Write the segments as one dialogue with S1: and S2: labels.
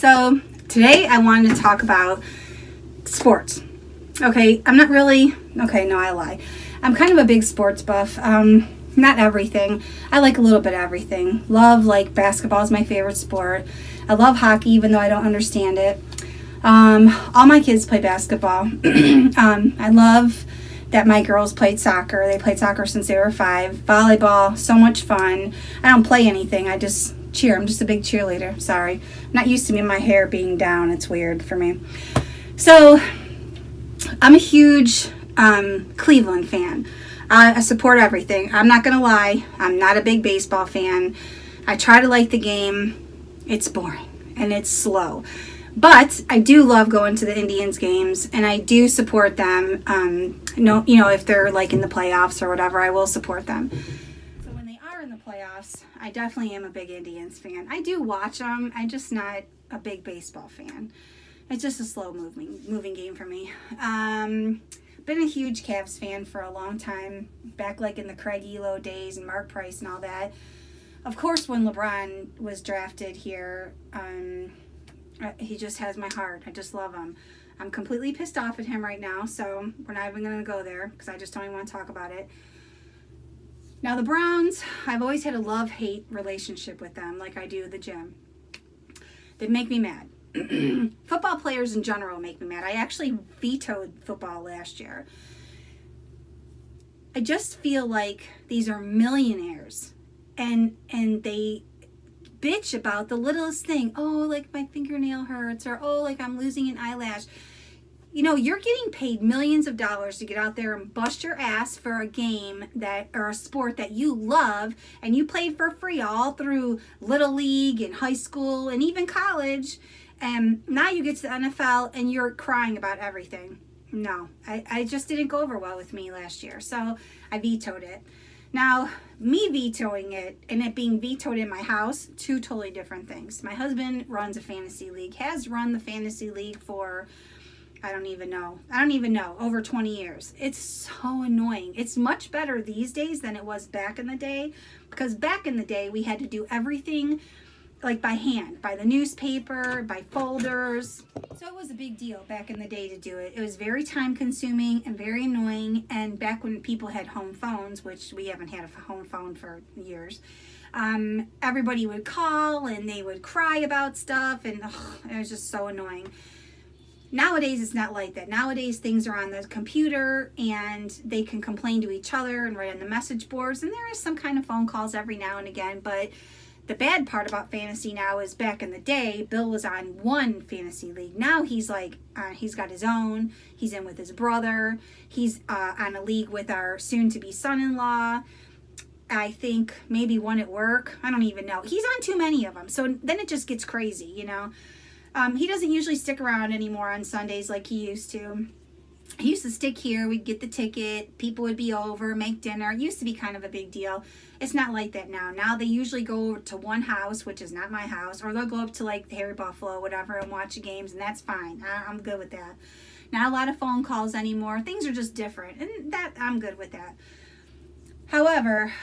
S1: So today I wanted to talk about sports. Okay, I'm not really, okay, no, I lie. I'm kind of a big sports buff. Not everything. I like a little bit of everything. Love, like, basketball is my favorite sport. I love hockey, even though I don't understand it. All my kids play basketball. I love that my girls played soccer. They played soccer since they were 5. Volleyball, so much fun. I don't play anything. I just cheer. I'm just a big cheerleader. Sorry. I'm not used to my hair being down. It's weird for me. So, I'm a huge Cleveland fan. I support everything. I'm not going to lie. I'm not a big baseball fan. I try to like the game. It's boring and it's slow. But I do love going to the Indians games, and I do support them. If they're like in the playoffs or whatever, I will support them. So when they are in the playoffs, I definitely am a big Indians fan. I do watch them. I'm just not a big baseball fan. It's just a slow moving game for me. Been a huge Cavs fan for a long time, back like in the Craig Elo days and Mark Price and all that. Of course, when LeBron was drafted here, he just has my heart. I just love him. I'm completely pissed off at him right now, so we're not even going to go there because I just don't even want to talk about it. Now, the Browns, I've always had a love-hate relationship with them, like I do the gym. They make me mad. Football players in general make me mad. I actually vetoed football last year. I just feel like these are millionaires, and they bitch about the littlest thing. Oh, like my fingernail hurts, or oh, like I'm losing an eyelash. You know, you're getting paid millions of dollars to get out there and bust your ass for a game or a sport that you love, and you played for free all through Little League and high school and even college. And now you get to the NFL and you're crying about everything. No, I just didn't go over well with me last year, so I vetoed it. Now, me vetoing it and it being vetoed in my house, two totally different things. My husband runs a fantasy league, has run the fantasy league for, I don't even know, over 20 years. It's so annoying. It's much better these days than it was back in the day, because back in the day we had to do everything like by hand, by the newspaper, by folders. So it was a big deal back in the day to do it. It was very time consuming and very annoying. And back when people had home phones, which we haven't had a home phone for years, everybody would call and they would cry about stuff, and it was just so annoying. Nowadays, it's not like that. Nowadays, things are on the computer and they can complain to each other and write on the message boards. And there is some kind of phone calls every now and again, but the bad part about fantasy now is back in the day, Bill was on one fantasy league. Now he's like, he's got his own. He's in with his brother. He's on a league with our soon-to-be son-in-law. I think maybe one at work. I don't even know. He's on too many of them. So then it just gets crazy, you know. He doesn't usually stick around anymore on Sundays like he used to. He used to stick here. We'd get the ticket. People would be over, make dinner. It used to be kind of a big deal. It's not like that now. Now they usually go over to one house, which is not my house, or they'll go up to like the Harry Buffalo, whatever, and watch the games, and that's fine. I'm good with that. Not a lot of phone calls anymore. Things are just different, and I'm good with that. However,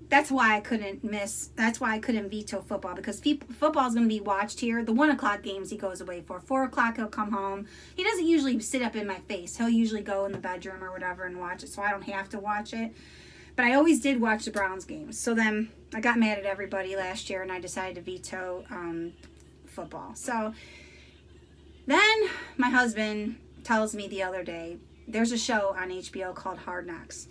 S1: that's why I couldn't veto football, because football is going to be watched here. The 1 o'clock games he goes away for. 4 o'clock he'll come home. He doesn't usually sit up in my face. He'll usually go in the bedroom or whatever and watch it, so I don't have to watch it. But I always did watch the Browns games. So then I got mad at everybody last year and I decided to veto football. So then my husband tells me the other day, there's a show on HBO called Hard Knocks.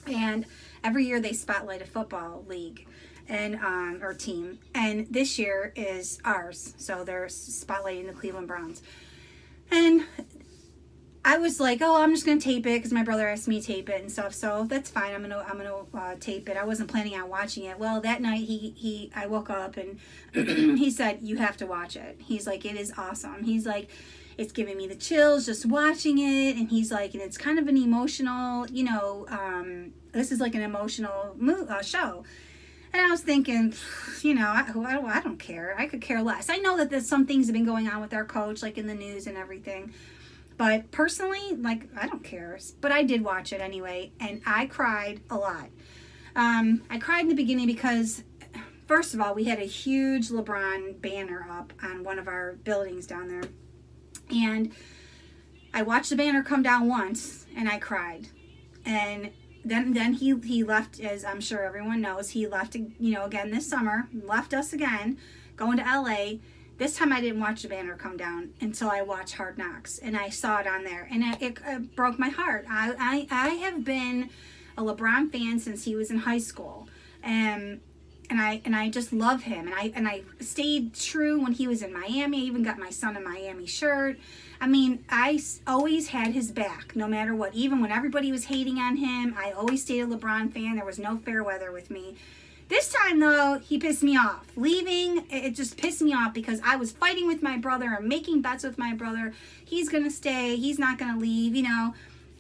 S1: And every year they spotlight a football league and or team. And this year is ours. So they're spotlighting the Cleveland Browns. And I was like, oh, I'm just going to tape it because my brother asked me to tape it and stuff. So that's fine. I'm gonna tape it. I wasn't planning on watching it. Well, that night I woke up and he said, you have to watch it. He's like, it is awesome. He's like, it's giving me the chills just watching it. And he's like, and it's kind of an emotional, this is like an emotional show. And I was thinking, I don't care. I could care less. I know that there's some things have been going on with our coach, like in the news and everything. But personally, I don't care. But I did watch it anyway, and I cried a lot. I cried in the beginning because first of all, we had a huge LeBron banner up on one of our buildings down there. And I watched the banner come down once, and I cried. And then he left, as I'm sure everyone knows, he left, again this summer, left us again, going to LA. This time I didn't watch the banner come down until I watched Hard Knocks, and I saw it on there, and it broke my heart. I have been a LeBron fan since he was in high school, and I just love him, and I stayed true when he was in Miami. I even got my son a Miami shirt. I mean, I always had his back, no matter what. Even when everybody was hating on him, I always stayed a LeBron fan. There was no fair weather with me. This time, though, he pissed me off. Leaving, it just pissed me off because I was fighting with my brother and making bets with my brother. He's going to stay. He's not going to leave,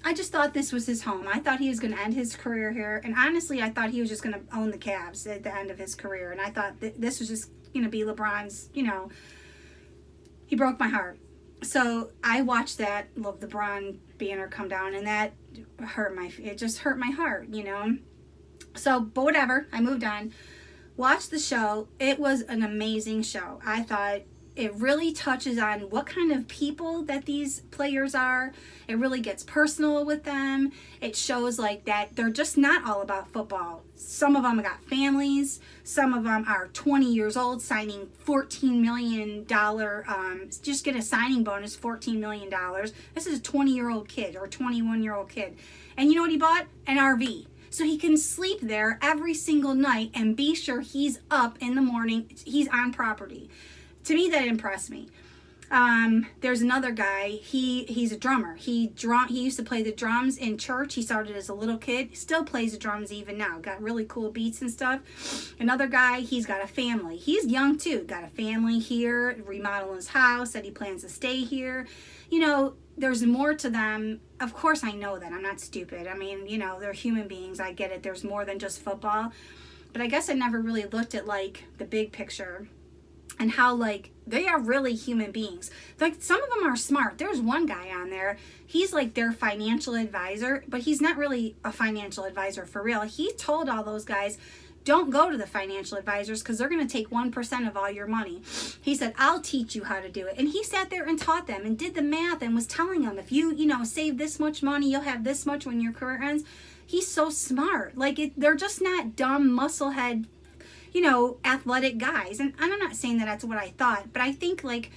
S1: I just thought this was his home. I thought he was going to end his career here. And honestly, I thought he was just going to own the Cavs at the end of his career. And I thought this was just going to be LeBron's, he broke my heart. So I watched that LeBron banner come down, and that it just hurt my heart, So, but whatever, I moved on. Watched the show. It was an amazing show. I thought it really touches on what kind of people that these players are. It really gets personal with them. It shows like that they're just not all about football. Some of them got families. Some of them are 20 years old signing $14 million. Just get a signing bonus, $14 million. This is a 20-year-old kid or a 21-year-old kid. And you know what he bought? An RV. So he can sleep there every single night and be sure he's up in the morning. He's on property. To me, that impressed me. There's another guy. He's a drummer. He used to play the drums in church. He started as a little kid. Still plays the drums even now. Got really cool beats and stuff. Another guy, he's got a family. He's young too. Got a family here. Remodeling his house. Said he plans to stay here. There's more to them. Of course I know that. I'm not stupid. I mean, they're human beings. I get it. There's more than just football. But I guess I never really looked at like the big picture and how like they are really human beings. Like some of them are smart. There's one guy on there. He's like their financial advisor, but he's not really a financial advisor for real. He told all those guys, don't go to the financial advisors because they're going to take 1% of all your money. He said, I'll teach you how to do it. And he sat there and taught them and did the math and was telling them, if you, save this much money, you'll have this much when your career ends. He's so smart. Like they're just not dumb musclehead, athletic guys. And I'm not saying that that's what I thought, but I think like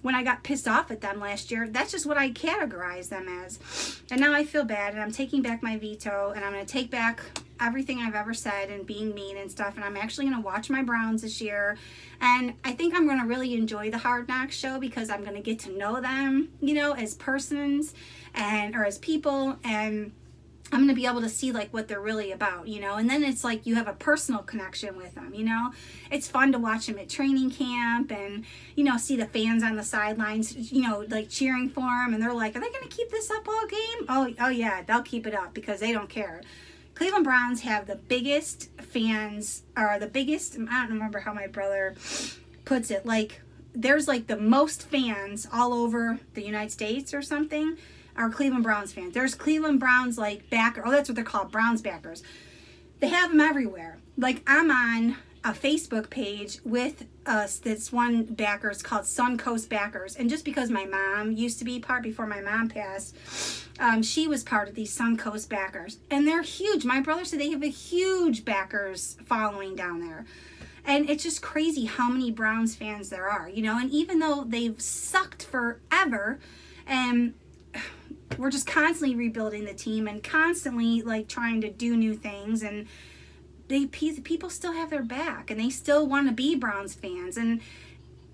S1: when I got pissed off at them last year, that's just what I categorized them as. And now I feel bad, and I'm taking back my veto, and I'm going to take back everything I've ever said and being mean and stuff, and I'm actually going to watch my Browns this year. And I think I'm going to really enjoy the Hard Knocks show because I'm going to get to know them, as persons or as people, and I'm going to be able to see like what they're really about, and then it's like you have a personal connection with them, It's fun to watch them at training camp and, see the fans on the sidelines, like cheering for them, and they're like, are they going to keep this up all game? Oh yeah, they'll keep it up because they don't care. Cleveland Browns have the biggest fans, or the biggest, I don't remember how my brother puts it, like there's like the most fans all over the United States or something are Cleveland Browns fans. There's Cleveland Browns like backer. Oh, that's what they're called, Browns backers. They have them everywhere. Like I'm on a Facebook page with this one backers called Suncoast Backers. And just because my mom used to be part before my mom passed, she was part of these Suncoast Backers. And they're huge. My brother said they have a huge backers following down there. And it's just crazy how many Browns fans there are, And even though they've sucked forever, and we're just constantly rebuilding the team and constantly like trying to do new things, and people still have their back and they still want to be Browns fans. And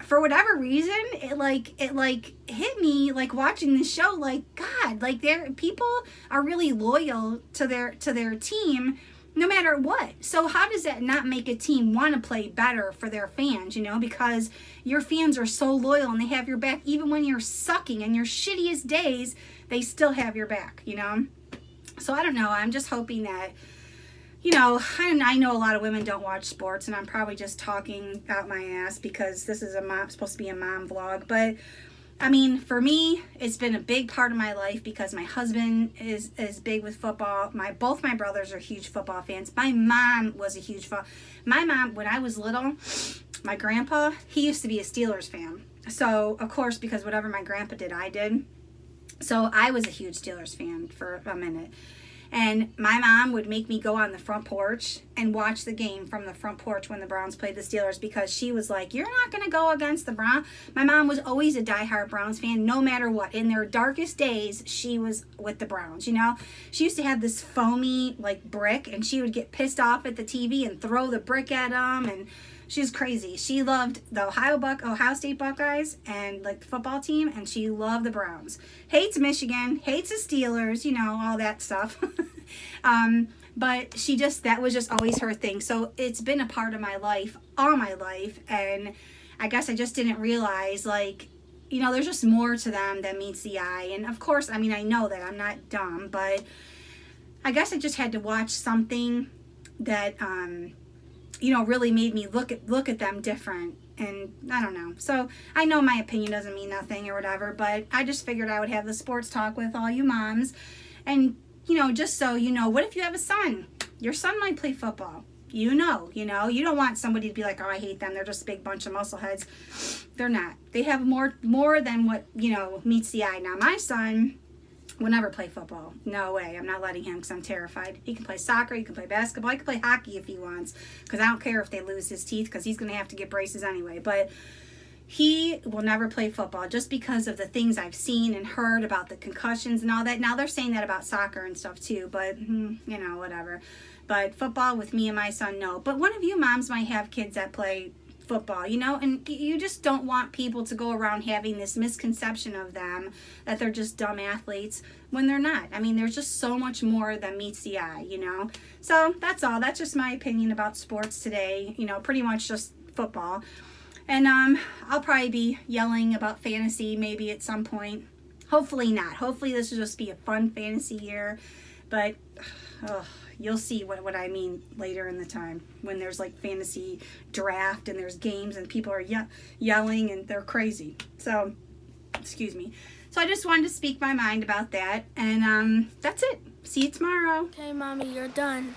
S1: for whatever reason, it hit me like watching this show, like God, like people are really loyal to their team no matter what. So how does that not make a team want to play better for their fans, because your fans are so loyal and they have your back even when you're sucking and your shittiest days, they still have your back, So I don't know. I'm just hoping that, I know a lot of women don't watch sports, and I'm probably just talking out my ass because this is supposed to be a mom vlog, but I mean, for me, it's been a big part of my life because my husband is big with football. Both my brothers are huge football fans. My mom was a huge My mom, when I was little, my grandpa, he used to be a Steelers fan. So, of course, because whatever my grandpa did, I did. So I was a huge Steelers fan for a minute. And my mom would make me go on the front porch and watch the game from the front porch when the Browns played the Steelers, because she was like, you're not going to go against the Browns. My mom was always a diehard Browns fan, no matter what. In their darkest days, she was with the Browns, you know. She used to have this foamy, like, brick, and she would get pissed off at the TV and throw the brick at them, and she was crazy. She loved the Ohio State Buckeyes and, like, the football team, and she loved the Browns. Hates Michigan, hates the Steelers, you know, all that stuff. But that was just always her thing. So it's been a part of my life, all my life, and I guess I just didn't realize, like, you know, there's just more to them than meets the eye. And, of course, I mean, I know that I'm not dumb, but I guess I just had to watch something that, you know, really made me look at them different. And I don't know. So I know my opinion doesn't mean nothing or whatever, but I just figured I would have the sports talk with all you moms. And, you know, just so you know, what if you have a son? Your son might play football. You know, you don't want somebody to be like, oh, I hate them. They're just a big bunch of muscleheads. They're not. They have more than what, you know, meets the eye. Now, my son will never play football. No way. I'm not letting him because I'm terrified. He can play soccer. He can play basketball. He can play hockey if he wants, because I don't care if they lose his teeth, because he's going to have to get braces anyway. But he will never play football just because of the things I've seen and heard about the concussions and all that. Now they're saying that about soccer and stuff too, but you know, whatever. But football with me and my son, no. But one of you moms might have kids that play football, you know, and you just don't want people to go around having this misconception of them that they're just dumb athletes when they're not. I mean, there's just so much more than meets the eye, you know. So that's all. That's just my opinion about sports today, you know, pretty much just football. And I'll probably be yelling about fantasy maybe at some point. Hopefully not. Hopefully this will just be a fun fantasy year, but you'll see what I mean later in the time when there's like fantasy draft and there's games and people are yelling and they're crazy. So, excuse me. So I just wanted to speak my mind about that, and that's it. See you tomorrow.
S2: Okay, Mommy, you're done.